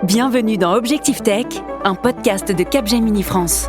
Bienvenue dans Objectif Tech, un podcast de Capgemini France.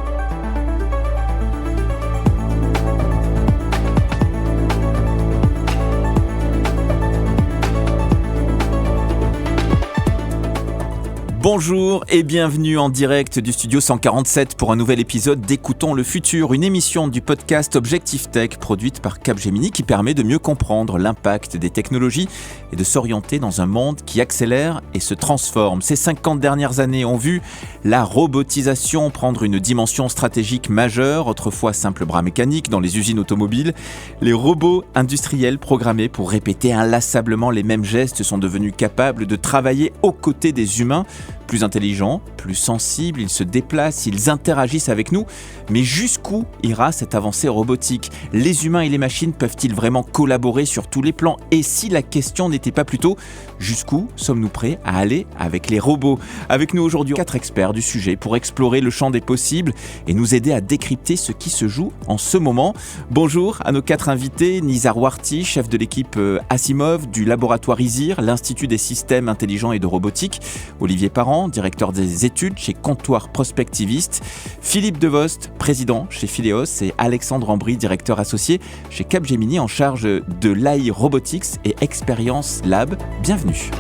Bonjour et bienvenue en direct du studio 147 pour un nouvel épisode d'Écoutons le futur, une émission du podcast Objectif Tech produite par Capgemini qui permet de mieux comprendre l'impact des technologies et de s'orienter dans un monde qui accélère et se transforme. Ces 50 dernières années ont vu la robotisation prendre une dimension stratégique majeure, autrefois simple bras mécanique dans les usines automobiles. Les robots industriels programmés pour répéter inlassablement les mêmes gestes sont devenus capables de travailler aux côtés des humains. Plus intelligents, plus sensibles, ils se déplacent, ils interagissent avec nous. Mais jusqu'où ira cette avancée robotique ? Les humains et les machines peuvent-ils vraiment collaborer sur tous les plans ? Et si la question n'était pas plutôt jusqu'où sommes-nous prêts à aller avec les robots ? Avec nous aujourd'hui 4 experts du sujet pour explorer le champ des possibles et nous aider à décrypter ce qui se joue en ce moment. Bonjour à nos 4 invités, Nizar Warty, chef de l'équipe Asimov du laboratoire ISIR, l'Institut des systèmes intelligents et de robotique, Olivier Parent, directeur des études chez Comptoir Prospectiviste, Philippe Devost, président chez Phileos et Alexandre Ambry, directeur associé chez Capgemini en charge de l'AI Robotics et Experience Lab. Bienvenue.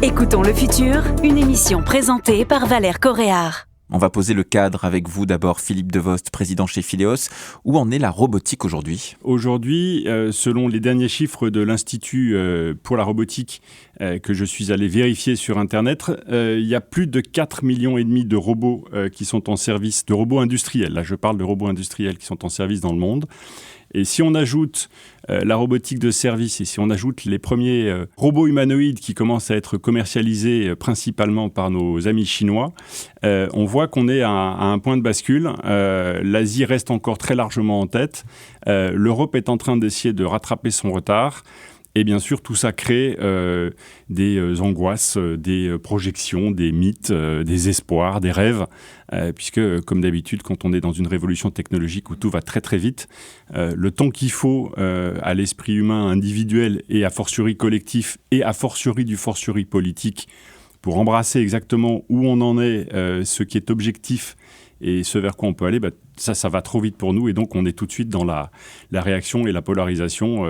Écoutons le futur, une émission présentée par Valère Coréard. On va poser le cadre avec vous d'abord, Philippe Devost, président chez Phileos. Où en est la robotique aujourd'hui ? Aujourd'hui, selon les derniers chiffres de l'Institut pour la robotique que je suis allé vérifier sur Internet, il y a plus de 4,5 millions de robots qui sont en service, de robots industriels. Là, je parle de robots industriels qui sont en service dans le monde. Et si on ajoute la robotique de service et si on ajoute les premiers robots humanoïdes qui commencent à être commercialisés principalement par nos amis chinois, on voit qu'on est à un point de bascule. L'Asie reste encore très largement en tête. L'Europe est en train d'essayer de rattraper son retard. Et bien sûr, tout ça crée des angoisses, des projections, des mythes, des espoirs, des rêves, puisque, comme d'habitude, quand on est dans une révolution technologique où tout va très très vite, le temps qu'il faut à l'esprit humain individuel et a fortiori collectif et a fortiori du fortiori politique pour embrasser exactement où on en est, ce qui est objectif et ce vers quoi on peut aller, ça va trop vite pour nous et donc on est tout de suite dans la réaction et la polarisation.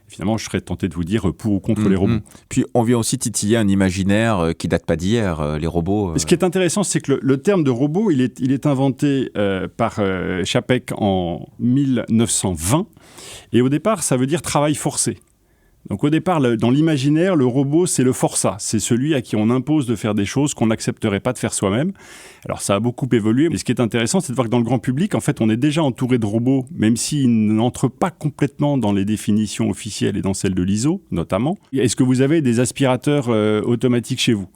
Finalement, je serais tenté de vous dire pour ou contre les robots. Puis on vient aussi titiller un imaginaire qui date pas d'hier, les robots. Ce qui est intéressant, c'est que le terme de robot, il est inventé par Čapek en 1920 et au départ, ça veut dire travail forcé. Donc au départ, dans l'imaginaire, le robot, c'est le forçat. C'est celui à qui on impose de faire des choses qu'on n'accepterait pas de faire soi-même. Alors ça a beaucoup évolué, mais ce qui est intéressant, c'est de voir que dans le grand public, en fait, on est déjà entouré de robots, même s'ils n'entrent pas complètement dans les définitions officielles et dans celles de l'ISO, notamment. Est-ce que vous avez des aspirateurs automatiques chez vous ?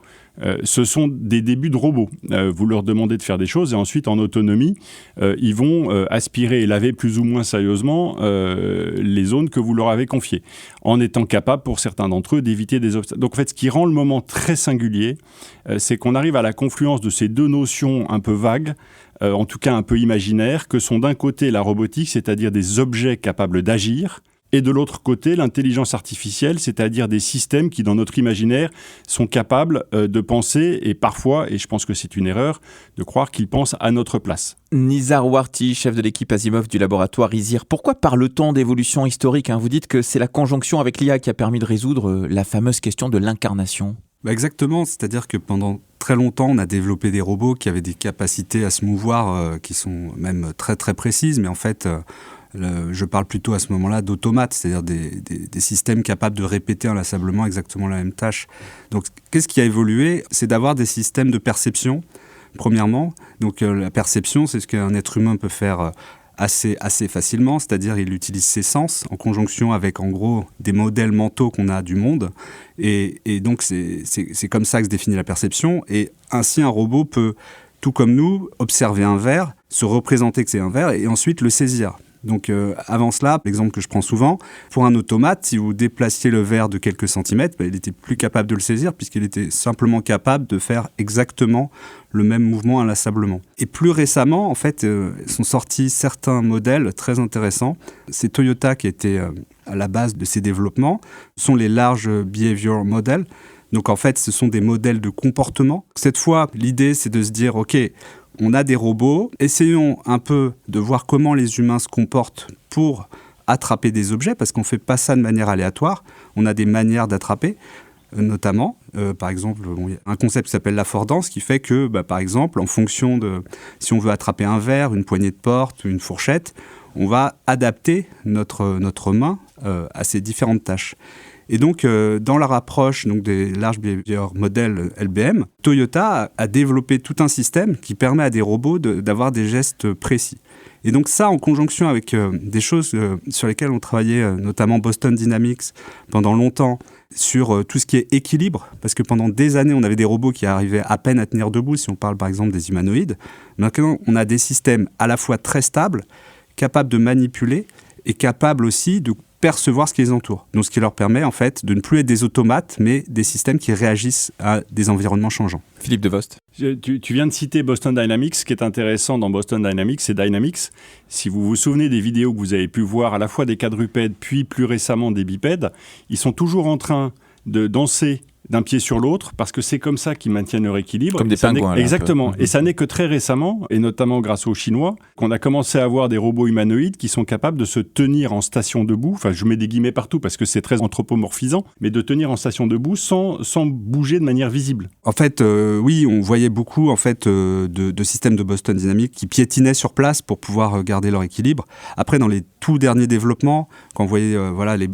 Ce sont des débuts de robots. Vous leur demandez de faire des choses et ensuite, en autonomie, ils vont aspirer et laver plus ou moins sérieusement les zones que vous leur avez confiées, en étant capables, pour certains d'entre eux, d'éviter des obstacles. Donc, en fait, ce qui rend le moment très singulier, c'est qu'on arrive à la confluence de ces deux notions un peu vagues, en tout cas un peu imaginaires, que sont d'un côté la robotique, c'est-à-dire des objets capables d'agir, et de l'autre côté, l'intelligence artificielle, c'est-à-dire des systèmes qui, dans notre imaginaire, sont capables de penser, et parfois, et je pense que c'est une erreur, de croire qu'ils pensent à notre place. Nizar Warty, chef de l'équipe Asimov du laboratoire ISIR. Pourquoi parle-t-on d'évolution historique ? Vous dites que c'est la conjonction avec l'IA qui a permis de résoudre la fameuse question de l'incarnation. Exactement, c'est-à-dire que pendant très longtemps, on a développé des robots qui avaient des capacités à se mouvoir qui sont même très très précises, mais en fait... je parle plutôt à ce moment-là d'automates, c'est-à-dire des systèmes capables de répéter inlassablement exactement la même tâche. Donc, qu'est-ce qui a évolué ? C'est d'avoir des systèmes de perception, premièrement. Donc, la perception, c'est ce qu'un être humain peut faire assez facilement, c'est-à-dire il utilise ses sens en conjonction avec, en gros, des modèles mentaux qu'on a du monde. Et donc, c'est comme ça que se définit la perception. Et ainsi, un robot peut, tout comme nous, observer un verre, se représenter que c'est un verre et ensuite le saisir. Donc avant cela, l'exemple que je prends souvent, pour un automate, si vous déplaciez le verre de quelques centimètres, il était plus capable de le saisir puisqu'il était simplement capable de faire exactement le même mouvement inlassablement. Et plus récemment, en fait, sont sortis certains modèles très intéressants. C'est Toyota qui était à la base de ces développements. Ce sont les Large Behavior Models. Donc en fait, ce sont des modèles de comportement. Cette fois, l'idée, c'est de se dire, OK, on a des robots, essayons un peu de voir comment les humains se comportent pour attraper des objets, parce qu'on ne fait pas ça de manière aléatoire. On a des manières d'attraper, notamment, par exemple, il y a un concept qui s'appelle l'affordance, qui fait que, par exemple, en fonction de si on veut attraper un verre, une poignée de porte, une fourchette, on va adapter notre main à ces différentes tâches. Et donc, dans leur approche des Large Behavior Models LBM, Toyota a développé tout un système qui permet à des robots d'avoir des gestes précis. Et donc ça, en conjonction avec des choses sur lesquelles on travaillait, notamment Boston Dynamics, pendant longtemps, sur tout ce qui est équilibre, parce que pendant des années, on avait des robots qui arrivaient à peine à tenir debout, si on parle par exemple des humanoïdes. Maintenant, on a des systèmes à la fois très stables, capables de manipuler et capables aussi de percevoir ce qui les entoure. Donc ce qui leur permet en fait de ne plus être des automates, mais des systèmes qui réagissent à des environnements changeants. Philippe Devost. Tu viens de citer Boston Dynamics. Ce qui est intéressant dans Boston Dynamics, c'est Dynamics. Si vous vous souvenez des vidéos que vous avez pu voir, à la fois des quadrupèdes, puis plus récemment des bipèdes, ils sont toujours en train de danser d'un pied sur l'autre, parce que c'est comme ça qu'ils maintiennent leur équilibre. Comme des pingouins. Exactement. Et ça n'est que très récemment, et notamment grâce aux Chinois, qu'on a commencé à avoir des robots humanoïdes qui sont capables de se tenir en station debout. Enfin, je mets des guillemets partout parce que c'est très anthropomorphisant, mais de tenir en station debout sans bouger de manière visible. En fait, oui, on voyait beaucoup en fait, de systèmes de Boston Dynamics qui piétinaient sur place pour pouvoir garder leur équilibre. Après, dans les tout derniers développements, quand on voyait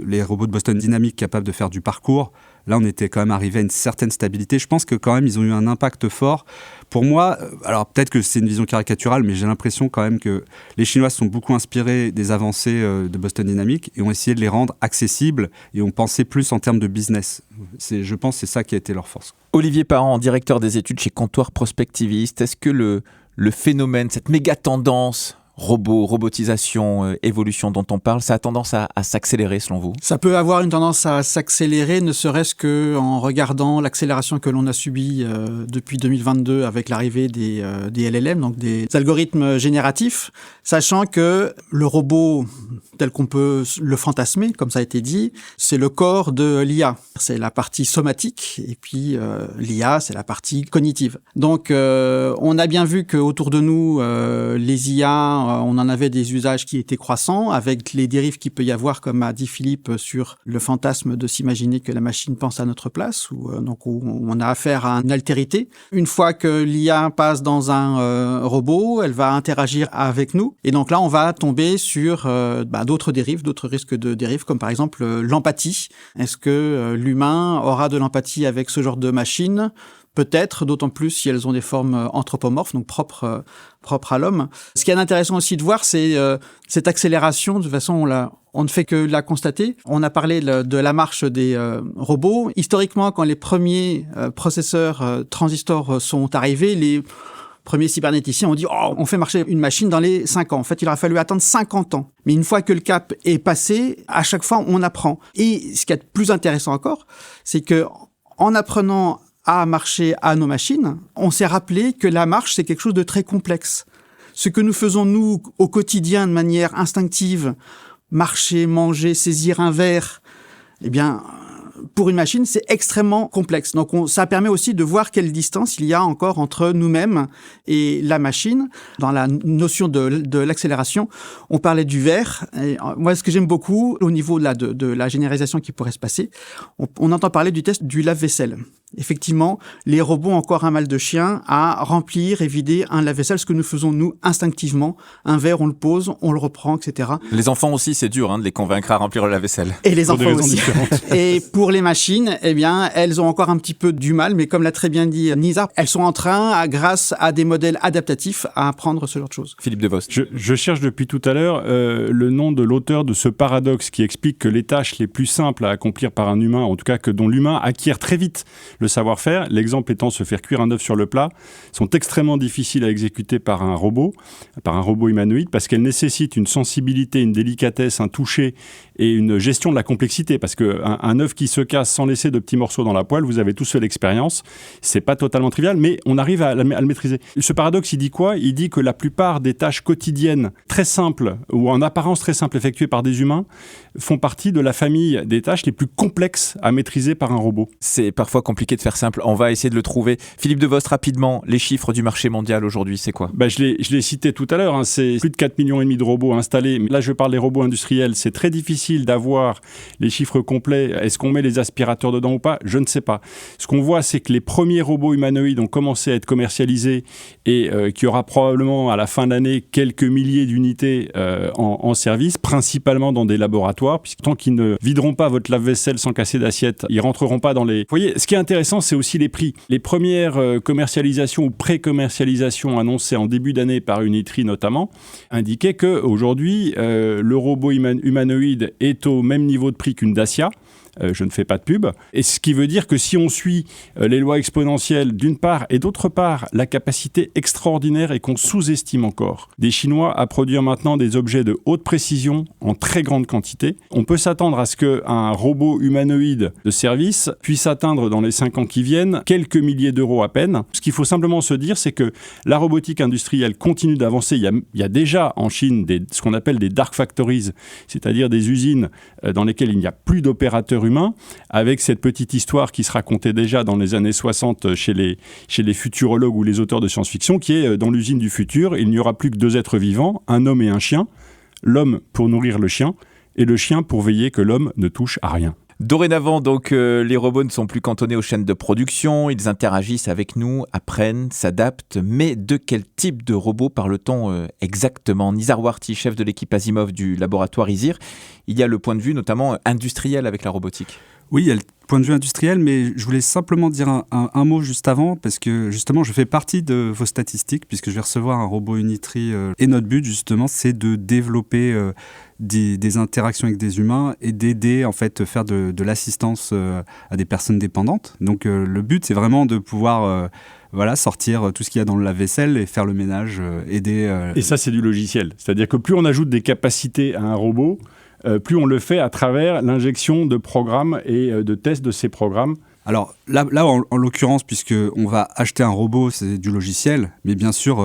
les robots de Boston Dynamics capables de faire du parcours, là, on était quand même arrivé à une certaine stabilité. Je pense que quand même, ils ont eu un impact fort. Pour moi, alors peut-être que c'est une vision caricaturale, mais j'ai l'impression quand même que les Chinois se sont beaucoup inspirés des avancées de Boston Dynamics et ont essayé de les rendre accessibles et ont pensé plus en termes de business. Je pense que c'est ça qui a été leur force. Olivier Parent, directeur des études chez Comptoir Prospectiviste, est-ce que le phénomène, cette méga tendance robotisation, évolution dont on parle, ça a tendance à s'accélérer selon vous ? Ça peut avoir une tendance à s'accélérer, ne serait-ce qu'en regardant l'accélération que l'on a subie depuis 2022 avec l'arrivée des LLM, donc des algorithmes génératifs, sachant que le robot, tel qu'on peut le fantasmer, comme ça a été dit, c'est le corps de l'IA. C'est la partie somatique, et puis l'IA, c'est la partie cognitive. Donc, on a bien vu qu'autour de nous, les IA, on en avait des usages qui étaient croissants, avec les dérives qu'il peut y avoir, comme a dit Philippe, sur le fantasme de s'imaginer que la machine pense à notre place, où on a affaire à une altérité. Une fois que l'IA passe dans un robot, elle va interagir avec nous, et donc là, on va tomber sur d'autres dérives, d'autres risques de dérives, comme par exemple l'empathie. Est-ce que l'humain aura de l'empathie avec ce genre de machine ? Peut-être, d'autant plus si elles ont des formes anthropomorphes, donc propres à l'homme. Ce qui est intéressant aussi de voir, c'est cette accélération. De toute façon, on ne fait que la constater. On a parlé de la marche des robots. Historiquement, quand les premiers processeurs transistors sont arrivés, les premiers cybernéticiens ont dit « Oh, on fait marcher une machine dans les 5 ans ». En fait, il aura fallu attendre 50 ans. Mais une fois que le cap est passé, à chaque fois, on apprend. Et ce qui est de plus intéressant encore, c'est que en apprenant à marcher à nos machines, on s'est rappelé que la marche, c'est quelque chose de très complexe. Ce que nous faisons, nous, au quotidien, de manière instinctive, marcher, manger, saisir un verre, eh bien, pour une machine, c'est extrêmement complexe. Donc, ça permet aussi de voir quelle distance il y a encore entre nous-mêmes et la machine. Dans la notion de l'accélération, on parlait du verre. Et moi, ce que j'aime beaucoup, au niveau de la généralisation qui pourrait se passer, on entend parler du test du lave-vaisselle. Effectivement, les robots ont encore un mal de chien à remplir et vider un lave-vaisselle, ce que nous faisons, nous, instinctivement. Un verre, on le pose, on le reprend, etc. Les enfants aussi, c'est dur de les convaincre à remplir le lave-vaisselle. Et les enfants aussi. Et pour les machines, eh bien, elles ont encore un petit peu du mal, mais comme l'a très bien dit Nizar, elles sont en train, grâce à des modèles adaptatifs, à apprendre ce genre de choses. Philippe Devost. Je cherche depuis tout à l'heure le nom de l'auteur de ce paradoxe qui explique que les tâches les plus simples à accomplir par un humain, en tout cas que dont l'humain acquiert très vite le savoir-faire. L'exemple étant se faire cuire un œuf sur le plat, sont extrêmement difficiles à exécuter par un robot humanoïde, parce qu'elles nécessitent une sensibilité, une délicatesse, un toucher et une gestion de la complexité. Parce qu'un œuf qui se casse sans laisser de petits morceaux dans la poêle, vous avez tous fait l'expérience. C'est pas totalement trivial, mais on arrive à le maîtriser. Ce paradoxe, il dit quoi ? Il dit que la plupart des tâches quotidiennes très simples, ou en apparence très simples, effectuées par des humains, font partie de la famille des tâches les plus complexes à maîtriser par un robot. C'est parfois compliqué de faire simple. On va essayer de le trouver. Philippe Devost, rapidement, les chiffres du marché mondial aujourd'hui, c'est quoi ? Je l'ai cité tout à l'heure, hein, c'est plus de 4,5 millions de robots installés. Là, je parle des robots industriels. C'est très difficile d'avoir les chiffres complets. Est-ce qu'on met les aspirateurs dedans ou pas ? Je ne sais pas. Ce qu'on voit, c'est que les premiers robots humanoïdes ont commencé à être commercialisés et qu'il y aura probablement à la fin de l'année quelques milliers d'unités en service, principalement dans des laboratoires, puisque tant qu'ils ne videront pas votre lave-vaisselle sans casser d'assiette, ils rentreront pas dans les... Vous voyez, ce qui est intéressant, c'est aussi les prix. Les premières commercialisations ou pré-commercialisations annoncées en début d'année par Unitree notamment, indiquaient qu'aujourd'hui, le robot humanoïde est au même niveau de prix qu'une Dacia. Je ne fais pas de pub. Et ce qui veut dire que si on suit les lois exponentielles d'une part et d'autre part, la capacité extraordinaire et qu'on sous-estime encore des Chinois à produire maintenant des objets de haute précision en très grande quantité, on peut s'attendre à ce qu'un robot humanoïde de service puisse atteindre dans les 5 ans qui viennent quelques milliers d'euros à peine. Ce qu'il faut simplement se dire, c'est que la robotique industrielle continue d'avancer. Il y a déjà en Chine ce qu'on appelle des dark factories, c'est-à-dire des usines dans lesquelles il n'y a plus d'opérateurs humain, avec cette petite histoire qui se racontait déjà dans les années 60 chez les futurologues ou les auteurs de science-fiction, qui est dans l'usine du futur, il n'y aura plus que 2 êtres vivants, un homme et un chien, l'homme pour nourrir le chien, et le chien pour veiller que l'homme ne touche à rien. Dorénavant, donc, les robots ne sont plus cantonnés aux chaînes de production, ils interagissent avec nous, apprennent, s'adaptent, mais de quel type de robot parle-t-on exactement ? Nizar Warty, chef de l'équipe Asimov du laboratoire ISIR, il y a le point de vue notamment industriel avec la robotique. Oui, il y a le point de vue industriel, mais je voulais simplement dire un mot juste avant, parce que justement, je fais partie de vos statistiques, puisque je vais recevoir un robot Unitree. Et notre but, justement, c'est de développer des interactions avec des humains et d'aider, en fait, faire de l'assistance à des personnes dépendantes. Donc, le but, c'est vraiment de pouvoir... sortir tout ce qu'il y a dans le lave-vaisselle et faire le ménage, aider... Et ça, c'est du logiciel. C'est-à-dire que plus on ajoute des capacités à un robot, plus on le fait à travers l'injection de programmes et de tests de ces programmes. Alors là en l'occurrence, puisqu'on va acheter un robot, c'est du logiciel, mais bien sûr,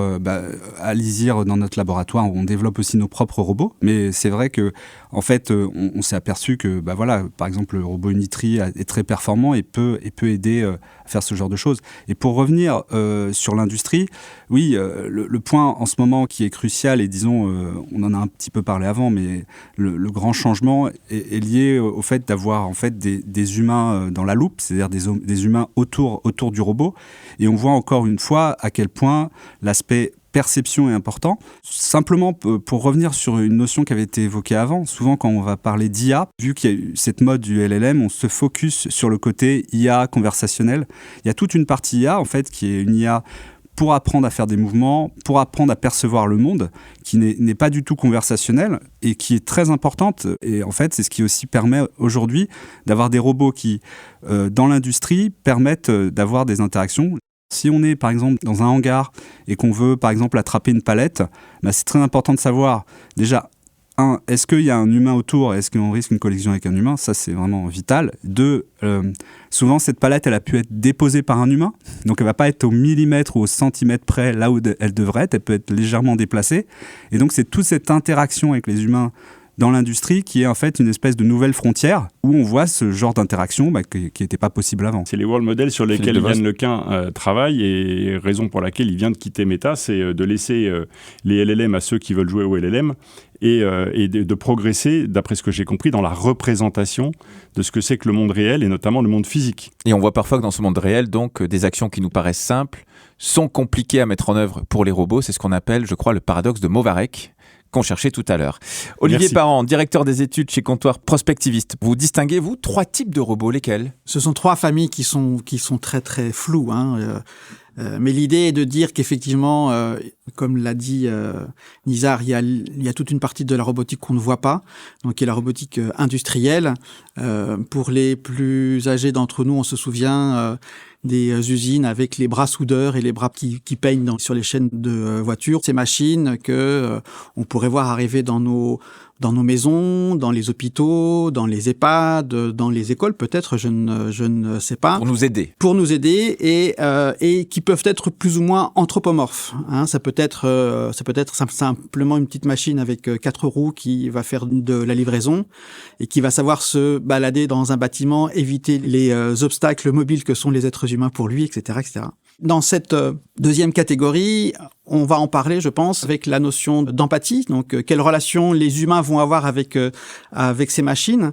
à l'ISIR, dans notre laboratoire, on développe aussi nos propres robots. Mais c'est vrai que, en fait, on s'est aperçu que, par exemple, le robot Unitree est très performant et peut aider à faire ce genre de choses. Et pour revenir sur l'industrie, oui, le point en ce moment qui est crucial, et disons, on en a un petit peu parlé avant, mais le grand changement est lié au fait d'avoir en fait des humains dans la loupe, c'est-à-dire des humains autour du robot. Et on voit encore une fois à quel point l'aspect perception est important. Simplement, pour revenir sur une notion qui avait été évoquée avant, souvent quand on va parler d'IA, vu qu'il y a eu cette mode du LLM, on se focus sur le côté IA conversationnel. Il y a toute une partie IA, en fait, qui est une IA pour apprendre à faire des mouvements, pour apprendre à percevoir le monde, qui n'est pas du tout conversationnelle et qui est très importante. Et en fait, c'est ce qui aussi permet aujourd'hui d'avoir des robots qui, dans l'industrie, permettent d'avoir des interactions. Si on est, par exemple, dans un hangar et qu'on veut, par exemple, attraper une palette, c'est très important de savoir, déjà, est-ce qu'il y a un humain autour ? Est-ce qu'on risque une collision avec un humain ? Ça, c'est vraiment vital. 2, souvent, cette palette, elle a pu être déposée par un humain. Donc, elle ne va pas être au millimètre ou au centimètre près là où elle devrait être. Elle peut être légèrement déplacée. Et donc, c'est toute cette interaction avec les humains dans l'industrie qui est en fait une espèce de nouvelle frontière où on voit ce genre d'interaction qui n'était pas possible avant. C'est les world models sur lesquels Yann Lequin travaille, et raison pour laquelle il vient de quitter Meta, c'est de laisser les LLM à ceux qui veulent jouer au LLM et de progresser, d'après ce que j'ai compris, dans la représentation de ce que c'est que le monde réel et notamment le monde physique. Et on voit parfois que dans ce monde réel, donc, des actions qui nous paraissent simples sont compliquées à mettre en œuvre pour les robots. C'est ce qu'on appelle, je crois, le paradoxe de Movarek, qu'on cherchait tout à l'heure. Olivier Merci. Parent, directeur des études chez Comptoir Prospectiviste. Vous distinguez, vous, 3 types de robots, lesquels ? Ce sont 3 familles qui sont très très floues. Mais l'idée est de dire qu'effectivement, comme l'a dit Nizar, il y a toute une partie de la robotique qu'on ne voit pas, donc qui est la robotique industrielle. Pour les plus âgés d'entre nous, on se souvient des usines avec les bras soudeurs et les bras qui peignent sur les chaînes de voitures. Ces machines que on pourrait voir arriver dans nos maisons, dans les hôpitaux, dans les EHPAD, dans les écoles, peut-être, je ne sais pas. Pour nous aider et qui peuvent être plus ou moins anthropomorphes. Hein, ça peut être simplement une petite machine avec 4 roues qui va faire de la livraison et qui va savoir se balader dans un bâtiment, éviter les obstacles mobiles que sont les êtres humains pour lui, etc., etc. Dans cette deuxième catégorie, on va en parler, je pense, avec la notion d'empathie. Donc, quelle relation les humains vont avoir avec ces machines.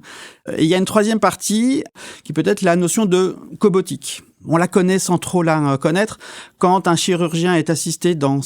Et il y a une troisième partie qui peut être la notion de cobotique. On la connaît sans trop la connaître. Quand un chirurgien est assisté dans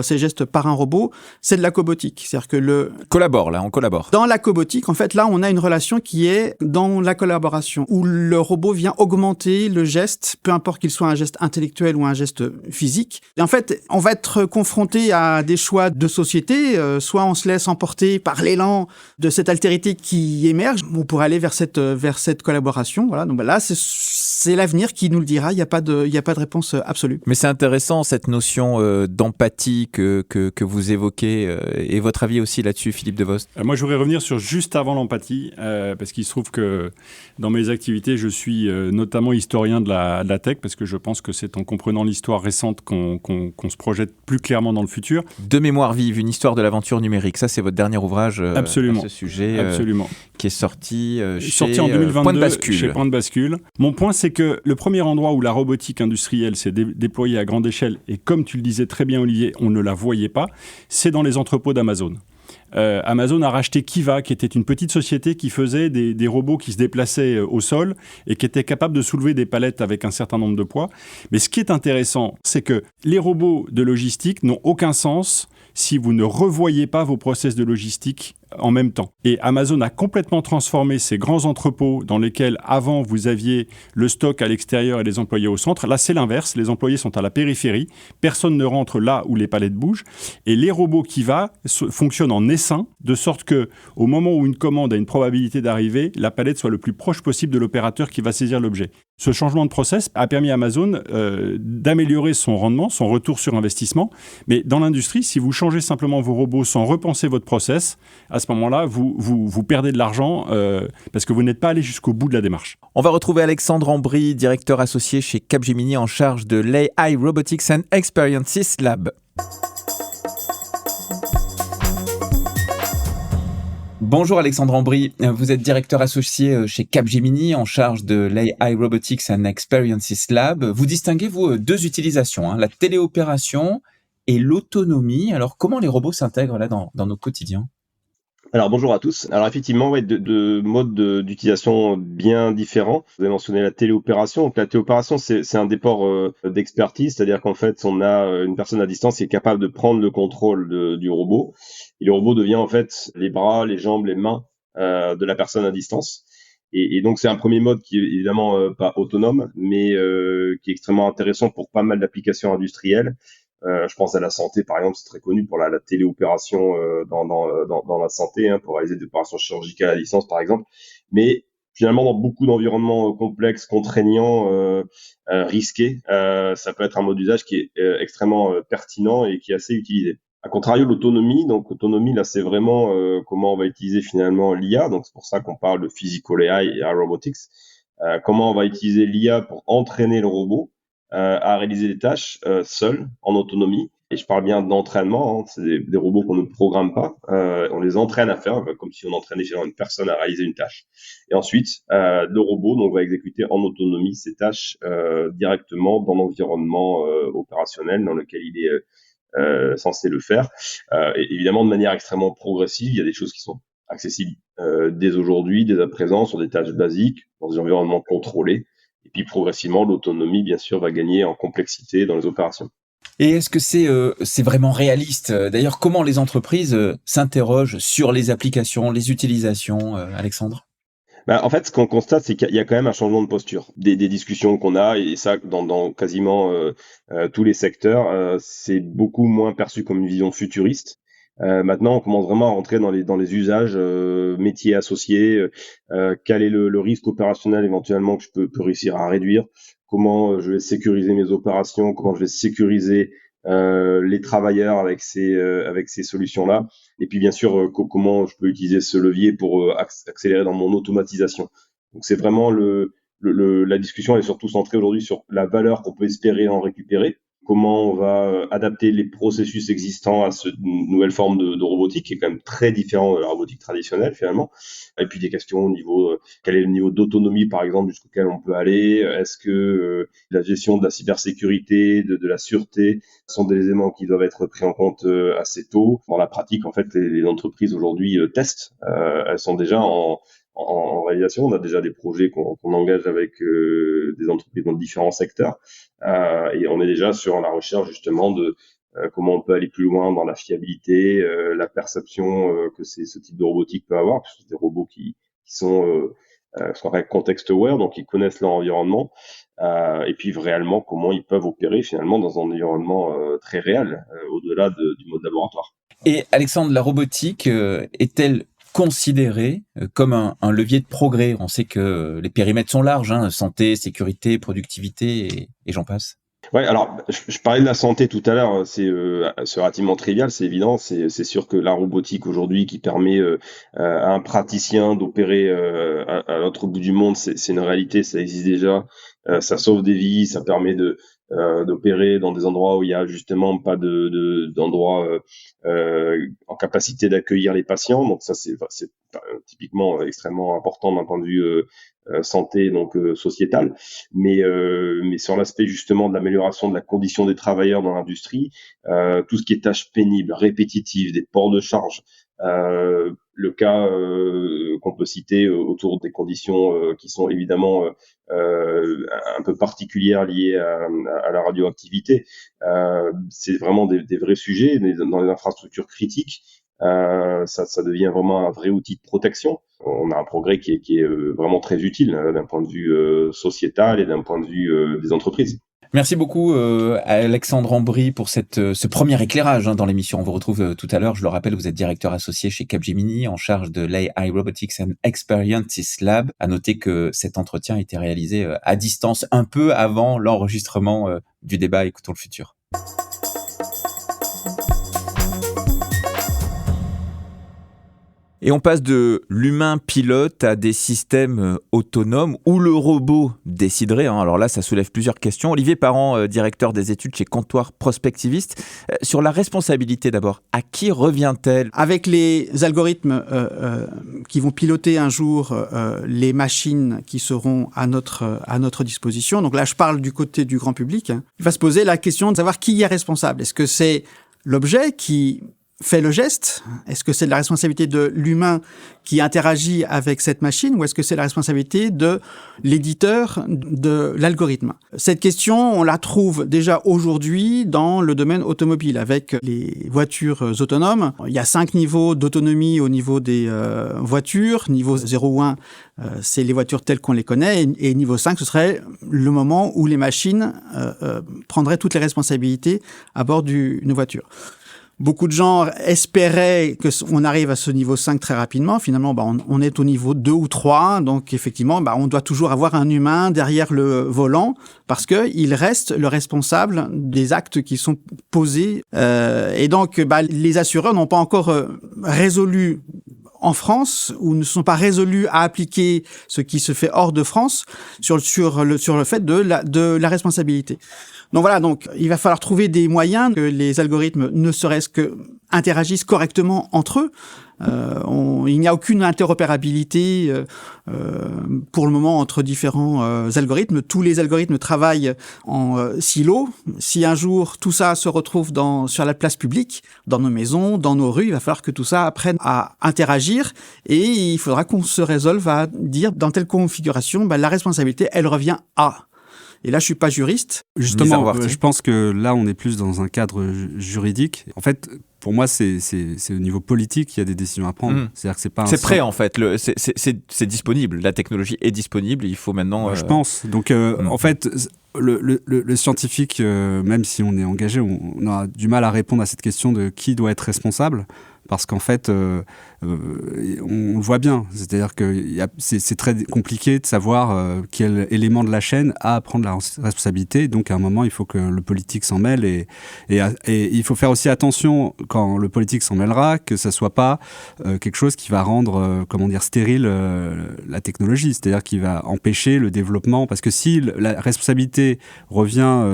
ses gestes par un robot, c'est de la cobotique. C'est-à-dire que on collabore. Dans la cobotique, en fait, là, on a une relation qui est dans la collaboration, où le robot vient augmenter le geste, peu importe qu'il soit un geste intellectuel ou un geste physique. Et en fait, on va être confronté à des choix de société. Soit on se laisse emporter par l'élan de cette altérité qui émerge, on pourrait aller vers cette collaboration. Voilà. Donc là, c'est l'avenir qui nous le dira. Il n'y a pas de réponse absolue. Mais c'est intéressant cette notion d'empathie que vous évoquez. Et votre avis aussi là-dessus, Philippe Devost? Moi, je voudrais revenir sur juste avant l'empathie, parce qu'il se trouve que dans mes activités, je suis notamment historien de la tech, parce que je pense que c'est en comprenant l'histoire récente qu'on se projette plus clairement dans le futur. De mémoire vive, une histoire de l'aventure numérique. Ça, c'est votre dernier ouvrage à ce sujet. Absolument. Qui est sorti en 2022 Point de Bascule. Chez Point de Bascule. Mon point, c'est que le premier endroit où la robotique industrielle s'est déployée à grande échelle, et comme tu le disais très bien, Olivier, on ne la voyait pas, c'est dans les entrepôts d'Amazon. Amazon a racheté Kiva, qui était une petite société qui faisait des robots qui se déplaçaient au sol et qui étaient capables de soulever des palettes avec un certain nombre de poids. Mais ce qui est intéressant, c'est que les robots de logistique n'ont aucun sens si vous ne revoyez pas vos process de logistique en même temps. Et Amazon a complètement transformé ces grands entrepôts dans lesquels avant vous aviez le stock à l'extérieur et les employés au centre. Là, c'est l'inverse. Les employés sont à la périphérie. Personne ne rentre là où les palettes bougent. Et les robots Kiva fonctionnent en essaim, de sorte que au moment où une commande a une probabilité d'arriver, la palette soit le plus proche possible de l'opérateur qui va saisir l'objet. Ce changement de process a permis à Amazon d'améliorer son rendement, son retour sur investissement. Mais dans l'industrie, si vous changez simplement vos robots sans repenser votre process, à ce moment-là, vous perdez de l'argent parce que vous n'êtes pas allé jusqu'au bout de la démarche. On va retrouver Alexandre Ambry, directeur associé chez Capgemini en charge de l'AI Robotics and Experiences Lab. Bonjour Alexandre Ambry, vous êtes directeur associé chez Capgemini en charge de l'AI Robotics and Experiences Lab. Vous distinguez, vous, deux utilisations, la téléopération et l'autonomie. Alors, comment les robots s'intègrent là dans nos quotidiens ? Alors bonjour à tous. Alors effectivement, deux modes d'utilisation bien différents. Vous avez mentionné la téléopération. Donc la téléopération, c'est un déport d'expertise, c'est-à-dire qu'en fait, on a une personne à distance qui est capable de prendre le contrôle du robot. Et le robot devient en fait les bras, les jambes, les mains de la personne à distance. Et donc c'est un premier mode qui est évidemment pas autonome, mais qui est extrêmement intéressant pour pas mal d'applications industrielles. Je pense à la santé, par exemple, c'est très connu pour la téléopération dans la santé, pour réaliser des opérations chirurgicales à distance, par exemple. Mais finalement, dans beaucoup d'environnements complexes, contraignants, risqués, ça peut être un mode d'usage qui est extrêmement pertinent et qui est assez utilisé. A contrario, l'autonomie, là, c'est vraiment comment on va utiliser finalement l'IA. Donc, c'est pour ça qu'on parle de physical AI et AI robotics. Comment on va utiliser l'IA pour entraîner le robot à réaliser des tâches seul, en autonomie. Et je parle bien d'entraînement, c'est des robots qu'on ne programme pas, on les entraîne à faire, comme si on entraînait finalement une personne à réaliser une tâche. Et ensuite, le robot donc, va exécuter en autonomie ces tâches directement dans l'environnement opérationnel dans lequel il est censé le faire. Et évidemment, de manière extrêmement progressive, il y a des choses qui sont accessibles dès aujourd'hui, dès à présent, sur des tâches basiques, dans des environnements contrôlés. Et puis progressivement, l'autonomie, bien sûr, va gagner en complexité dans les opérations. Et est-ce que c'est vraiment réaliste ? D'ailleurs, comment les entreprises s'interrogent sur les applications, les utilisations, Alexandre ? En fait, ce qu'on constate, c'est qu'il y a quand même un changement de posture. Des discussions qu'on a, et ça dans quasiment tous les secteurs, c'est beaucoup moins perçu comme une vision futuriste. Maintenant, on commence vraiment à rentrer dans les usages métiers associés. Quel est le risque opérationnel éventuellement que je peux réussir à réduire? Comment je vais sécuriser mes opérations? Comment je vais sécuriser les travailleurs avec ces solutions-là? Et puis bien sûr, comment je peux utiliser ce levier pour accélérer dans mon automatisation. Donc c'est vraiment la discussion est surtout centrée aujourd'hui sur la valeur qu'on peut espérer en récupérer. Comment on va adapter les processus existants à cette nouvelle forme de robotique qui est quand même très différent de la robotique traditionnelle finalement. Et puis des questions au niveau, quel est le niveau d'autonomie par exemple jusqu'auquel on peut aller? Est-ce que la gestion de la cybersécurité, de la sûreté sont des éléments qui doivent être pris en compte assez tôt? Dans la pratique, en fait, les entreprises aujourd'hui testent. Elles sont déjà en réalisation. On a déjà des projets qu'on engage avec des entreprises dans différents secteurs et on est déjà sur la recherche justement de comment on peut aller plus loin dans la fiabilité, la perception que ce type de robotique peut avoir, parce que c'est des robots qui sont ce qu'on appelle context aware, donc ils connaissent leur environnement, et puis réellement comment ils peuvent opérer finalement dans un environnement très réel, au-delà du mode laboratoire. Et Alexandre, la robotique est-elle considérée comme un levier de progrès? On sait que les périmètres sont larges, santé, sécurité, productivité et j'en passe. Ouais, alors je parlais de la santé tout à l'heure, c'est relativement trivial, c'est évident, c'est sûr que la robotique aujourd'hui qui permet à un praticien d'opérer à l'autre bout du monde, c'est une réalité, ça existe déjà, ça sauve des vies, ça permet d'opérer dans des endroits où il y a justement pas d'endroits en capacité d'accueillir les patients, donc ça c'est typiquement extrêmement important d'un point de vue santé, donc sociétale, mais sur l'aspect justement de l'amélioration de la condition des travailleurs dans l'industrie, tout ce qui est tâches pénibles, répétitives, des ports de charge, le cas qu'on peut citer autour des conditions qui sont évidemment un peu particulières liées à la radioactivité, c'est vraiment des vrais sujets dans les infrastructures critiques. Ça devient vraiment un vrai outil de protection. On a un progrès qui est vraiment très utile d'un point de vue sociétal et d'un point de vue des entreprises. Merci beaucoup Alexandre Ambry pour ce premier éclairage dans l'émission. On vous retrouve tout à l'heure. Je le rappelle, vous êtes directeur associé chez Capgemini en charge de l'AI Robotics and Experiences Lab. À noter que cet entretien a été réalisé à distance un peu avant l'enregistrement du débat Écoutons le futur. Et on passe de l'humain pilote à des systèmes autonomes où le robot déciderait. Alors là, ça soulève plusieurs questions. Olivier Parent, directeur des études chez Comptoir Prospectiviste. Sur la responsabilité d'abord, à qui revient-elle? Avec les algorithmes qui vont piloter un jour les machines qui seront à notre disposition, donc là je parle du côté du grand public, il va se poser la question de savoir qui est responsable. Est-ce que c'est l'objet qui fait le geste? Est-ce que c'est de la responsabilité de l'humain qui interagit avec cette machine ou est-ce que c'est la responsabilité de l'éditeur de l'algorithme? Cette question, on la trouve déjà aujourd'hui dans le domaine automobile avec les voitures autonomes. Il y a 5 niveaux d'autonomie au niveau des voitures. Niveau 0 ou 1, c'est les voitures telles qu'on les connaît. Et niveau 5, ce serait le moment où les machines prendraient toutes les responsabilités à bord d'une voiture. Beaucoup de gens espéraient qu'on arrive à ce niveau 5 très rapidement. Finalement, on est au niveau 2 ou 3. Donc, effectivement, on doit toujours avoir un humain derrière le volant parce qu'il reste le responsable des actes qui sont posés. Et donc, les assureurs n'ont pas encore résolu en France ou ne sont pas résolus à appliquer ce qui se fait hors de France sur le fait de la responsabilité. Donc voilà, il va falloir trouver des moyens que les algorithmes ne serait-ce que interagissent correctement entre eux. Il n'y a aucune interopérabilité pour le moment entre différents algorithmes. Tous les algorithmes travaillent en silo. Si un jour tout ça se retrouve sur la place publique, dans nos maisons, dans nos rues, il va falloir que tout ça apprenne à interagir et il faudra qu'on se résolve à dire dans telle configuration, la responsabilité, elle revient à. Et là, je suis pas juriste. Justement, je pense que là, on est plus dans un cadre juridique. En fait, pour moi, c'est au niveau politique qu'il y a des décisions à prendre. C'est-à-dire que c'est pas. C'est prêt en fait. C'est disponible. La technologie est disponible. Il faut maintenant. Je pense. Donc en fait. Le scientifique, même si on est engagé, on aura du mal à répondre à cette question de qui doit être responsable, parce qu'en fait, on le voit bien. C'est-à-dire que c'est très compliqué de savoir quel élément de la chaîne a à prendre la responsabilité. Donc à un moment, il faut que le politique s'en mêle et il faut faire aussi attention quand le politique s'en mêlera, que ça soit pas quelque chose qui va rendre, stérile la technologie. C'est-à-dire qui va empêcher le développement, parce que si la responsabilité revient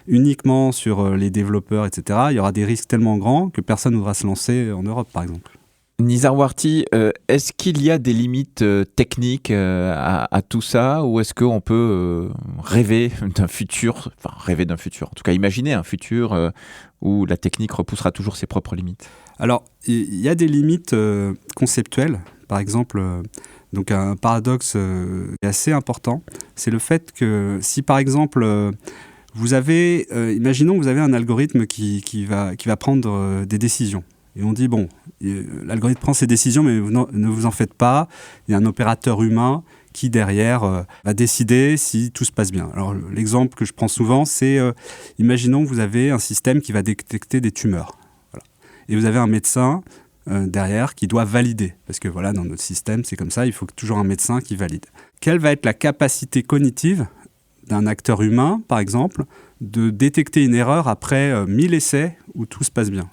uniquement sur les développeurs, etc., il y aura des risques tellement grands que personne ne voudra se lancer en Europe, par exemple. Nizar Warty, est-ce qu'il y a des limites techniques à tout ça, ou est-ce qu'on peut rêver d'un futur, en tout cas imaginer un futur où la technique repoussera toujours ses propres limites? Alors, il y a des limites conceptuelles. Par exemple, donc un paradoxe assez important, c'est le fait que si par exemple vous avez, imaginons que vous avez un algorithme qui va prendre des décisions. Et on dit, bon, l'algorithme prend ses décisions, mais ne vous en faites pas. Il y a un opérateur humain qui, derrière, va décider si tout se passe bien. Alors, l'exemple que je prends souvent, c'est, imaginons que vous avez un système qui va détecter des tumeurs. Voilà. Et vous avez un médecin derrière qui doit valider. Parce que, voilà, dans notre système, c'est comme ça, il faut toujours un médecin qui valide. Quelle va être la capacité cognitive d'un acteur humain, par exemple, de détecter une erreur après 1000 essais où tout se passe bien?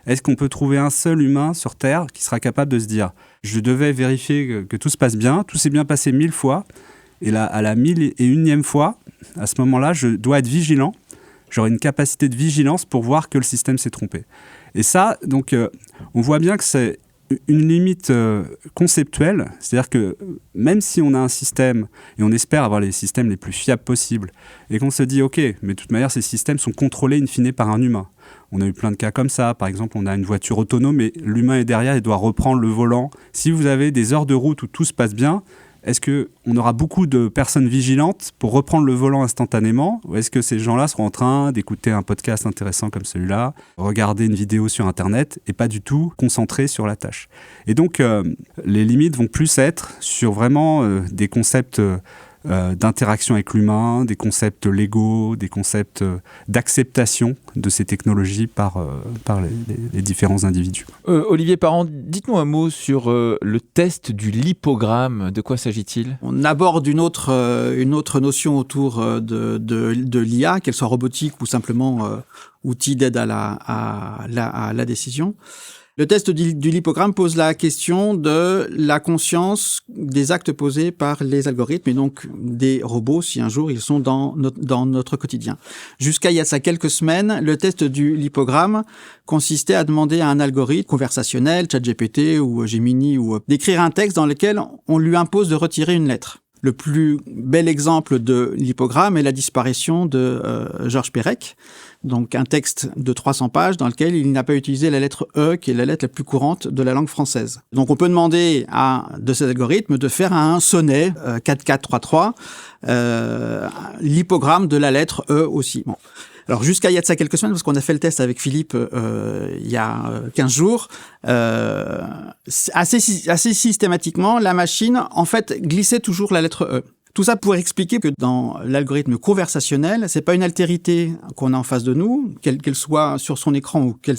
Est-ce qu'on peut trouver un seul humain sur Terre qui sera capable de se dire « je devais vérifier que tout se passe bien, tout s'est bien passé 1000 fois, et là, à la 1001e fois, à ce moment-là, je dois être vigilant, j'aurai une capacité de vigilance pour voir que le système s'est trompé ». Et ça, donc, on voit bien que c'est une limite conceptuelle, c'est-à-dire que même si on a un système, et on espère avoir les systèmes les plus fiables possibles, et qu'on se dit « ok, mais de toute manière, ces systèmes sont contrôlés in fine par un humain ». On a eu plein de cas comme ça. Par exemple, on a une voiture autonome et l'humain est derrière et doit reprendre le volant. Si vous avez des heures de route où tout se passe bien, est-ce qu'on aura beaucoup de personnes vigilantes pour reprendre le volant instantanément, ou est-ce que ces gens-là seront en train d'écouter un podcast intéressant comme celui-là, regarder une vidéo sur Internet et pas du tout concentrés sur la tâche? Et donc, les limites vont plus être sur vraiment des concepts d'interaction avec l'humain, des concepts légaux, des concepts d'acceptation de ces technologies par les différents individus. Olivier Parent, dites-nous un mot sur le test du lipogramme. De quoi s'agit-il? On aborde une autre notion autour de l'IA, qu'elle soit robotique ou simplement outil d'aide à la décision. Le test du lipogramme pose la question de la conscience des actes posés par les algorithmes et donc des robots si un jour ils sont dans notre quotidien. Jusqu'à il y a ça quelques semaines, le test du lipogramme consistait à demander à un algorithme conversationnel, ChatGPT ou Gemini, ou d'écrire un texte dans lequel on lui impose de retirer une lettre. Le plus bel exemple de lipogramme est la disparition de Georges Perec, donc un texte de 300 pages dans lequel il n'a pas utilisé la lettre E, qui est la lettre la plus courante de la langue française. Donc on peut demander de cet algorithme de faire un sonnet 4433, lipogramme de la lettre E aussi. Bon. Alors jusqu'à il y a de ça quelques semaines, parce qu'on a fait le test avec Philippe il y a 15 jours, assez systématiquement, la machine, en fait, glissait toujours la lettre E. Tout ça pour expliquer que dans l'algorithme conversationnel, c'est pas une altérité qu'on a en face de nous, qu'elle soit sur son écran ou que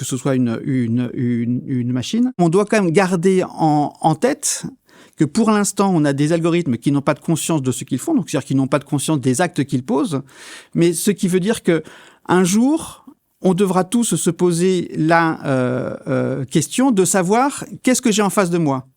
ce soit une machine. On doit quand même garder en tête que pour l'instant, on a des algorithmes qui n'ont pas de conscience de ce qu'ils font, donc c'est-à-dire qu'ils n'ont pas de conscience des actes qu'ils posent, mais ce qui veut dire que un jour, on devra tous se poser la question de savoir qu'est-ce que j'ai en face de moi.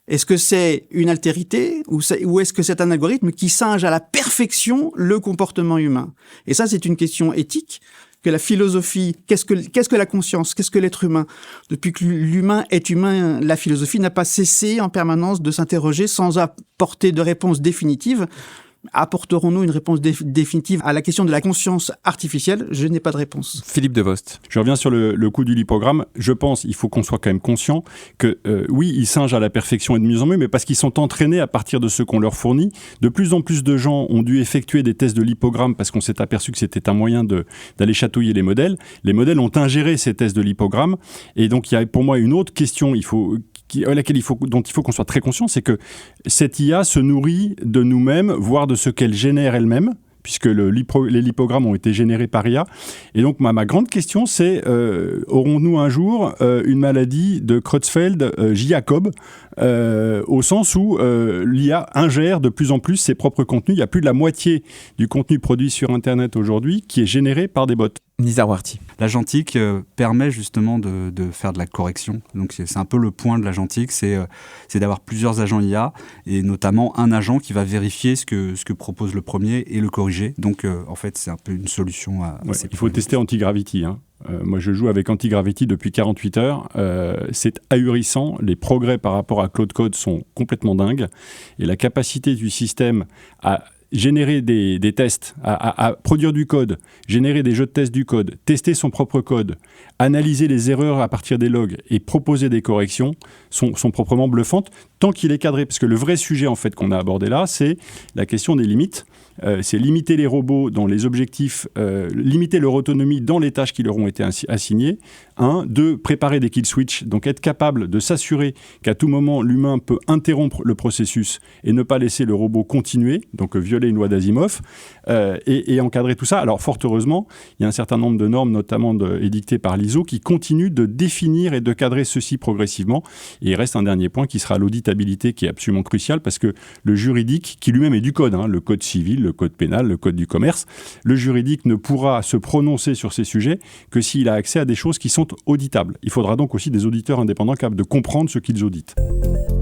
Est-ce que c'est une altérité ou est-ce que c'est un algorithme qui singe à la perfection le comportement humain? Et ça, c'est une question éthique que la philosophie, qu'est-ce que la conscience, qu'est-ce que l'être humain? Depuis que l'humain est humain, la philosophie n'a pas cessé en permanence de s'interroger sans apporter de réponse définitive. Apporterons-nous une réponse définitive à la question de la conscience artificielle? Je n'ai pas de réponse. Philippe Devost. Je reviens sur le coup du lipogramme. Je pense qu'il faut qu'on soit quand même conscient que oui, ils singent à la perfection et de mieux en mieux, mais parce qu'ils sont entraînés à partir de ce qu'on leur fournit. De plus en plus de gens ont dû effectuer des tests de lipogramme parce qu'on s'est aperçu que c'était un moyen d'aller chatouiller les modèles. Les modèles ont ingéré ces tests de lipogramme. Et donc, il y a pour moi une autre question dont il faut qu'on soit très conscient, c'est que cette IA se nourrit de nous-mêmes, voire de ce qu'elle génère elle-même, puisque les lipogrammes ont été générés par IA. Et donc, ma grande question, c'est aurons-nous un jour une maladie de Creutzfeldt-Jakob, au sens où l'IA ingère de plus en plus ses propres contenus. Il y a plus de la moitié du contenu produit sur Internet aujourd'hui qui est généré par des bots. Nizar Warty. L'agentique permet justement de faire de la correction. Donc c'est un peu le point de l'agentique, c'est d'avoir plusieurs agents IA et notamment un agent qui va vérifier ce que propose le premier et le corriger. Donc en fait c'est un peu une solution à ces il faut tester Antigravity. Moi je joue avec Antigravity depuis 48 heures. C'est ahurissant. Les progrès par rapport à Claude Code sont complètement dingues. Et la capacité du système à générer des tests, à produire du code, générer des jeux de tests du code, tester son propre code, analyser les erreurs à partir des logs et proposer des corrections sont proprement bluffantes tant qu'il est cadré. Parce que le vrai sujet en fait qu'on a abordé là, c'est la question des limites. C'est limiter les robots dans les objectifs, limiter leur autonomie dans les tâches qui leur ont été assignées. 1, 2, préparer des kill switch, donc être capable de s'assurer qu'à tout moment l'humain peut interrompre le processus et ne pas laisser le robot continuer, donc violer une loi d'Asimov, et encadrer tout ça. Alors fort heureusement, il y a un certain nombre de normes, notamment édictées par l'ISO, qui continuent de définir et de cadrer ceci progressivement. Et il reste un dernier point qui sera l'auditabilité, qui est absolument crucial, parce que le juridique, qui lui-même est du code, le code civil, le code pénal, le code du commerce, le juridique ne pourra se prononcer sur ces sujets que s'il a accès à des choses qui sont auditables. Il faudra donc aussi des auditeurs indépendants capables de comprendre ce qu'ils auditent.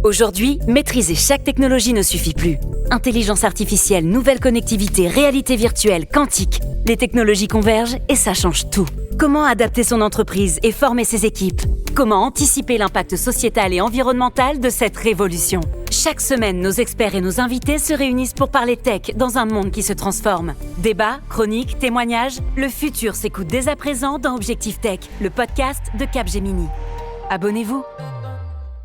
Aujourd'hui, maîtriser chaque technologie ne suffit plus. Intelligence artificielle, nouvelle connectivité, réalité virtuelle, quantique. Les technologies convergent et ça change tout. Comment adapter son entreprise et former ses équipes? Comment anticiper l'impact sociétal et environnemental de cette révolution? Chaque semaine, nos experts et nos invités se réunissent pour parler tech dans un monde qui se transforme. Débats, chroniques, témoignages, le futur s'écoute dès à présent dans Objectif Tech, le podcast de Capgemini. Abonnez-vous.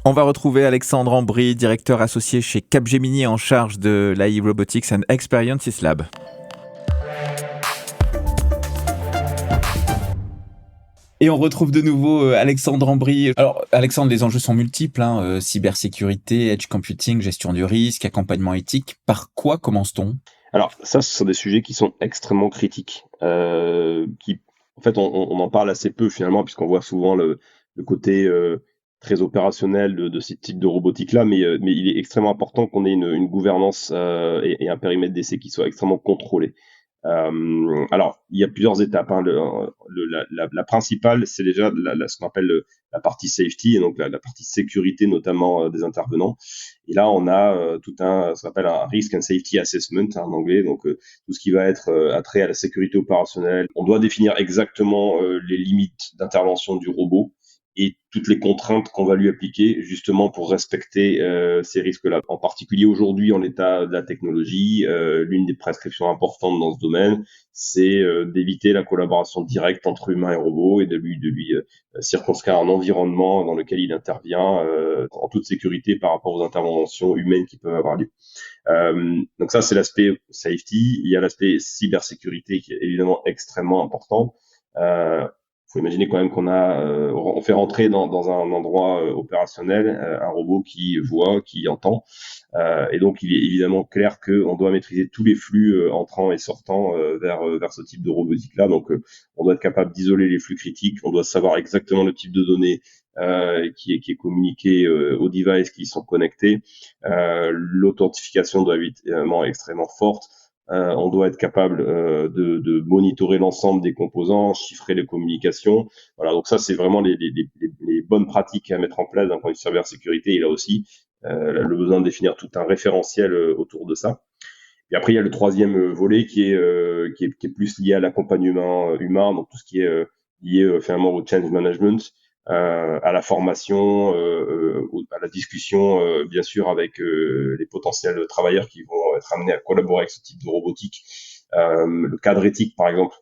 On va retrouver Alexandre Ambry, directeur associé chez Capgemini en charge de l'AI Robotics and Experiences Lab. Et on retrouve de nouveau Alexandre Ambry. Alors Alexandre, les enjeux sont multiples, cybersécurité, edge computing, gestion du risque, accompagnement éthique. Par quoi commence-t-on ? Alors ça, ce sont des sujets qui sont extrêmement critiques, qui en fait on en parle assez peu finalement, puisqu'on voit souvent le côté très opérationnel de ces types de robotique-là, mais il est extrêmement important qu'on ait une gouvernance et un périmètre d'essai qui soit extrêmement contrôlé. Alors, il y a plusieurs étapes. La principale, c'est déjà ce qu'on appelle la partie safety, et donc la partie sécurité notamment des intervenants. Et là, on a ce qu'on appelle un risk and safety assessment en anglais, donc tout ce qui va être attrait à la sécurité opérationnelle. On doit définir exactement les limites d'intervention du robot et toutes les contraintes qu'on va lui appliquer justement pour respecter ces risques-là. En particulier aujourd'hui, en l'état de la technologie, l'une des prescriptions importantes dans ce domaine, c'est d'éviter la collaboration directe entre humains et robots et de lui circonscrire un environnement dans lequel il intervient en toute sécurité par rapport aux interventions humaines qui peuvent avoir lieu. Donc ça, c'est l'aspect safety. Il y a l'aspect cybersécurité qui est évidemment extrêmement important. Faut imaginer quand même on fait rentrer dans un endroit opérationnel un robot qui voit, qui entend, et donc il est évidemment clair qu'on doit maîtriser tous les flux entrants et sortants vers ce type de robotique-là. Donc on doit être capable d'isoler les flux critiques, on doit savoir exactement le type de données qui est communiqué aux devices qui sont connectés. L'authentification doit être évidemment extrêmement forte. On doit être capable de monitorer l'ensemble des composants, chiffrer les communications. Voilà, donc ça, c'est vraiment les bonnes pratiques à mettre en place d'un point de vue cybersécurité. Et là aussi, le besoin de définir tout un référentiel autour de ça. Et après, il y a le troisième volet qui est plus lié à l'accompagnement humain, donc tout ce qui est lié finalement au change management, à la formation, à la discussion, bien sûr, avec les potentiels travailleurs qui vont être amenés à collaborer avec ce type de robotique. Le cadre éthique, par exemple,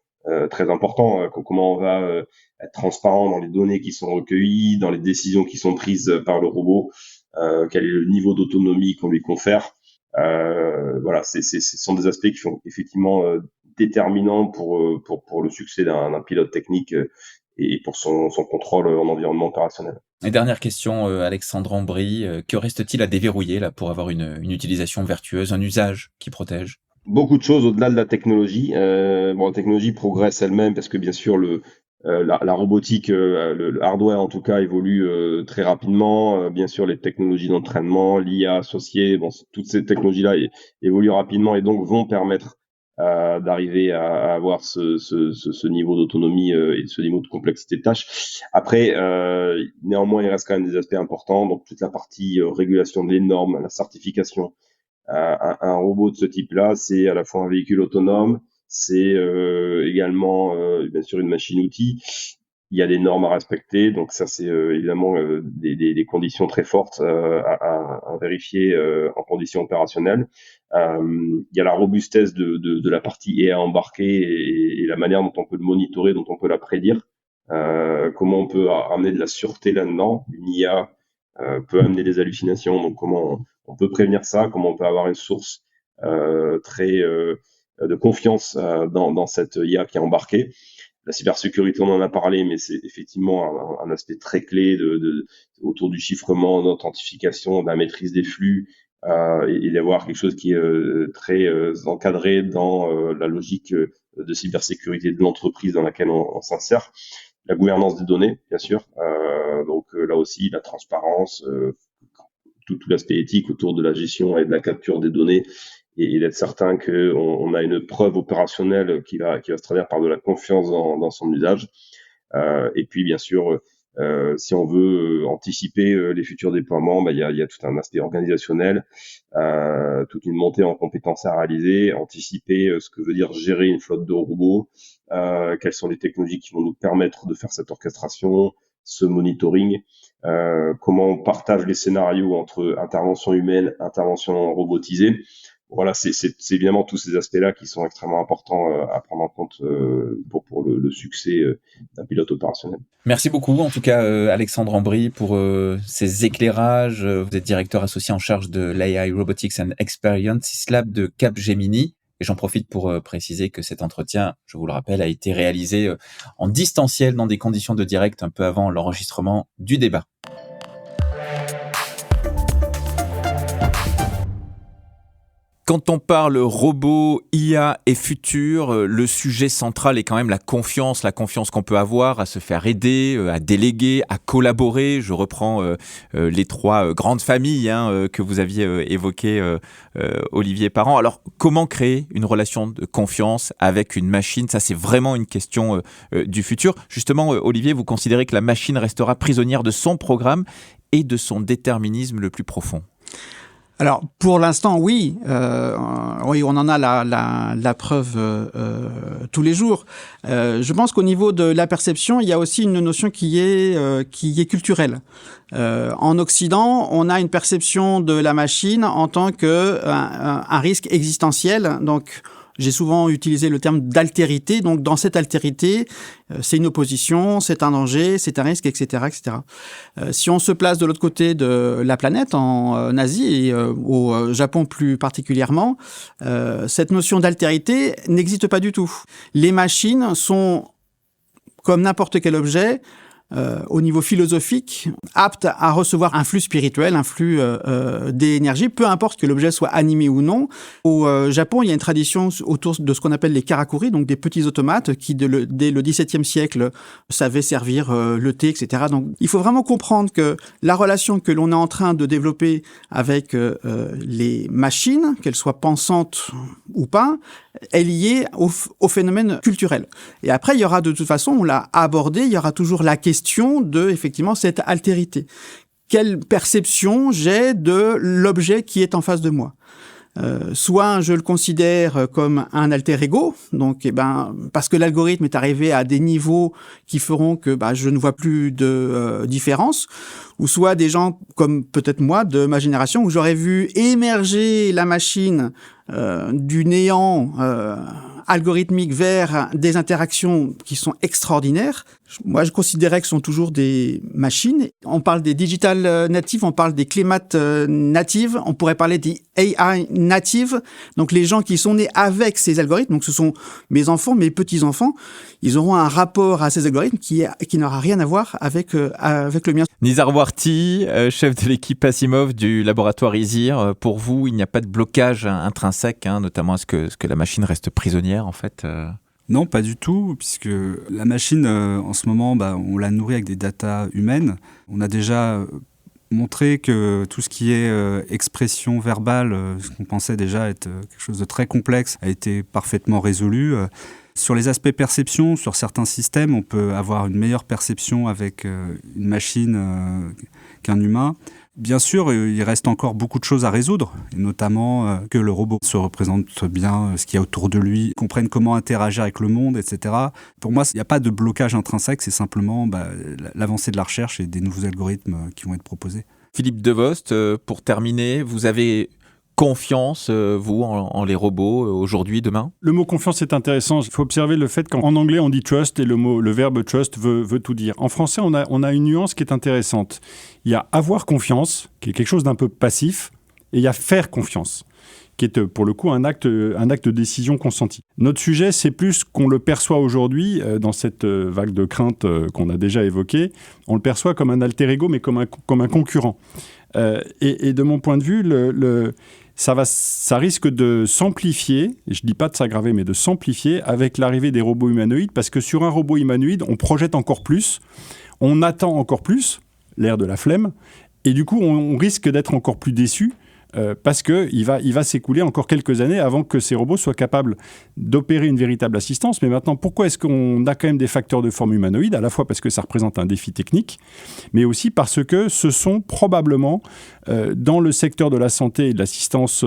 très important. Comment on va être transparent dans les données qui sont recueillies, dans les décisions qui sont prises par le robot, quel est le niveau d'autonomie qu'on lui confère. Voilà, ce sont des aspects qui sont effectivement déterminants pour le succès d'un pilote technique et pour son contrôle en environnement opérationnel. Et dernière question, Alexandre Ambry, que reste-t-il à déverrouiller là pour avoir une utilisation vertueuse, un usage qui protège? Beaucoup de choses au-delà de la technologie. La technologie progresse elle-même parce que bien sûr la robotique, le hardware en tout cas évolue très rapidement. Bien sûr les technologies d'entraînement, l'IA associée, toutes ces technologies-là évoluent rapidement et donc vont permettre d'arriver à avoir ce niveau d'autonomie et ce niveau de complexité de tâches. Après, néanmoins, il reste quand même des aspects importants. Donc toute la partie régulation des normes, la certification. Un robot de ce type-là, c'est à la fois un véhicule autonome, c'est également bien sûr une machine-outil. Il y a des normes à respecter, donc ça c'est évidemment des conditions très fortes à vérifier en conditions opérationnelles. Il y a la robustesse de la partie IA embarquée et la manière dont on peut le monitorer, dont on peut la prédire. Comment on peut amener de la sûreté là-dedans. Une IA peut amener des hallucinations, donc comment on peut prévenir ça, comment on peut avoir une source très de confiance dans cette IA qui est embarquée. La cybersécurité, on en a parlé, mais c'est effectivement un aspect très clé autour du chiffrement, de l'authentification, de la maîtrise des flux, et d'avoir quelque chose qui est très encadré dans la logique de cybersécurité de l'entreprise dans laquelle on s'insère. La gouvernance des données, bien sûr. Donc là aussi, la transparence, tout l'aspect éthique autour de la gestion et de la capture des données, et d'être certain qu'on a une preuve opérationnelle qui va se traduire par de la confiance dans son usage. Et puis, bien sûr, si on veut anticiper les futurs déploiements, il y a tout un aspect organisationnel, toute une montée en compétences à réaliser, anticiper ce que veut dire gérer une flotte de robots, quelles sont les technologies qui vont nous permettre de faire cette orchestration, ce monitoring, comment on partage les scénarios entre intervention humaine, intervention robotisée. Voilà, c'est évidemment tous ces aspects-là qui sont extrêmement importants à prendre en compte pour le succès d'un pilote opérationnel. Merci beaucoup, en tout cas, Alexandre Ambry, pour ces éclairages. Vous êtes directeur associé en charge de l'AI Robotics and Experiences Lab de Capgemini. Et j'en profite pour préciser que cet entretien, je vous le rappelle, a été réalisé en distanciel dans des conditions de direct un peu avant l'enregistrement du débat. Quand on parle robot, IA et futur, le sujet central est quand même la confiance qu'on peut avoir à se faire aider, à déléguer, à collaborer. Je reprends les trois grandes familles que vous aviez évoquées, Olivier Parent. Alors, comment créer une relation de confiance avec une machine ? Ça, c'est vraiment une question du futur. Justement, Olivier, vous considérez que la machine restera prisonnière de son programme et de son déterminisme le plus profond ? Alors, pour l'instant, oui, on en a la preuve tous les jours. Je pense qu'au niveau de la perception, il y a aussi une notion qui est culturelle. En Occident, on a une perception de la machine en tant que un risque existentiel. Donc, j'ai souvent utilisé le terme d'altérité. Donc, dans cette altérité, c'est une opposition, c'est un danger, c'est un risque, etc., etc. Si on se place de l'autre côté de la planète, en Asie et au Japon plus particulièrement, cette notion d'altérité n'existe pas du tout. Les machines sont, comme n'importe quel objet, au niveau philosophique, apte à recevoir un flux spirituel, un flux d'énergie, peu importe que l'objet soit animé ou non. Au Japon, il y a une tradition autour de ce qu'on appelle les karakuri, donc des petits automates qui, dès le XVIIe siècle, savaient servir le thé, etc. Donc, il faut vraiment comprendre que la relation que l'on est en train de développer avec les machines, qu'elles soient pensantes ou pas, est liée au phénomène culturel. Et après, il y aura de toute façon, on l'a abordé, il y aura toujours la question de, effectivement, cette altérité. Quelle perception j'ai de l'objet qui est en face de moi ? Soit je le considère comme un alter ego, donc parce que l'algorithme est arrivé à des niveaux qui feront que je ne vois plus de différence, ou soit des gens comme peut-être moi de ma génération où j'aurais vu émerger la machine du néant algorithmique vers des interactions qui sont extraordinaires. Moi, je considérais que ce sont toujours des machines. On parle des digital natives, on parle des climate natives, on pourrait parler des AI natives. Donc, les gens qui sont nés avec ces algorithmes, donc ce sont mes enfants, mes petits-enfants, ils auront un rapport à ces algorithmes qui n'aura rien à voir avec le mien. Nizar Warty, chef de l'équipe Asimov du laboratoire ISIR. Pour vous, il n'y a pas de blocage intrinsèque, notamment à ce que la machine reste prisonnière, en fait Non, pas du tout, puisque la machine, en ce moment, on la nourrit avec des datas humaines. On a déjà montré que tout ce qui est expression verbale, ce qu'on pensait déjà être quelque chose de très complexe, a été parfaitement résolu. Sur les aspects perception, sur certains systèmes, on peut avoir une meilleure perception avec une machine qu'un humain. Bien sûr, il reste encore beaucoup de choses à résoudre, et notamment que le robot se représente bien ce qu'il y a autour de lui, comprenne comment interagir avec le monde, etc. Pour moi, il n'y a pas de blocage intrinsèque, c'est simplement l'avancée de la recherche et des nouveaux algorithmes qui vont être proposés. Philippe Devost, pour terminer, vous avez confiance, vous, en les robots, aujourd'hui, demain ? Le mot confiance est intéressant. Il faut observer le fait qu'en anglais, on dit trust et le verbe trust veut tout dire. En français, on a une nuance qui est intéressante. Il y a avoir confiance, qui est quelque chose d'un peu passif, et il y a faire confiance, qui est pour le coup un acte de décision consentie. Notre sujet, c'est plus qu'on le perçoit aujourd'hui, dans cette vague de crainte qu'on a déjà évoquée, on le perçoit comme un alter ego, mais comme un concurrent. Et de mon point de vue, ça risque de s'amplifier, et je ne dis pas de s'aggraver, mais de s'amplifier avec l'arrivée des robots humanoïdes, parce que sur un robot humanoïde, on projette encore plus, on attend encore plus, l'ère de la flemme, et du coup, on risque d'être encore plus déçu, parce qu'il va s'écouler encore quelques années avant que ces robots soient capables d'opérer une véritable assistance. Mais maintenant, pourquoi est-ce qu'on a quand même des facteurs de forme humanoïde ? À la fois parce que ça représente un défi technique, mais aussi parce que ce sont probablement, dans le secteur de la santé et de l'assistance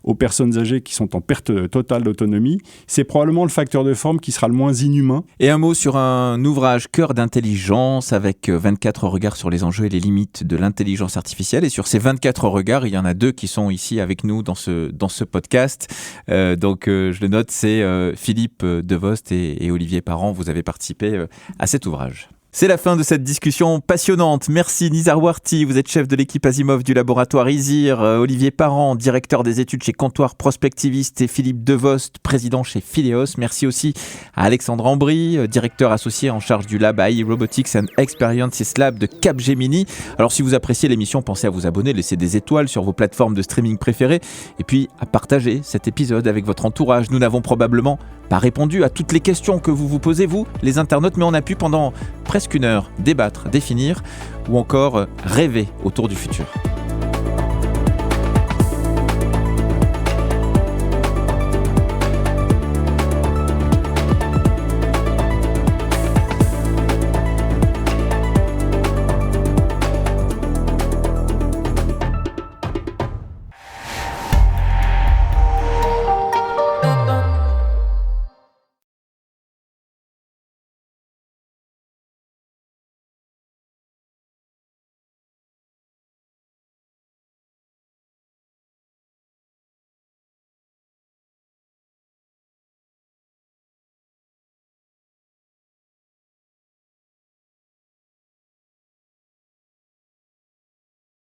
aux personnes âgées qui sont en perte totale d'autonomie, c'est probablement le facteur de forme qui sera le moins inhumain. Et un mot sur un ouvrage Cœur d'intelligence, avec 24 regards sur les enjeux et les limites de l'intelligence artificielle. Et sur ces 24 regards, il y en a 2 qui sont ici avec nous dans ce podcast. Donc je le note, c'est Philippe Devost et Olivier Parent. Vous avez participé à cet ouvrage. C'est la fin de cette discussion passionnante. Merci Nizar Warty, vous êtes chef de l'équipe Asimov du laboratoire ISIR, Olivier Parent, directeur des études chez Comptoir Prospectiviste, et Philippe Devost, président chez Phileos. Merci aussi à Alexandre Ambry, directeur associé en charge du lab AI Robotics and Experiences Lab de Capgemini. Alors si vous appréciez l'émission, pensez à vous abonner, laissez des étoiles sur vos plateformes de streaming préférées et puis à partager cet épisode avec votre entourage. Nous n'avons probablement pas répondu à toutes les questions que vous vous posez, vous, les internautes, mais on a pu pendant presque une heure débattre, définir ou encore rêver autour du futur.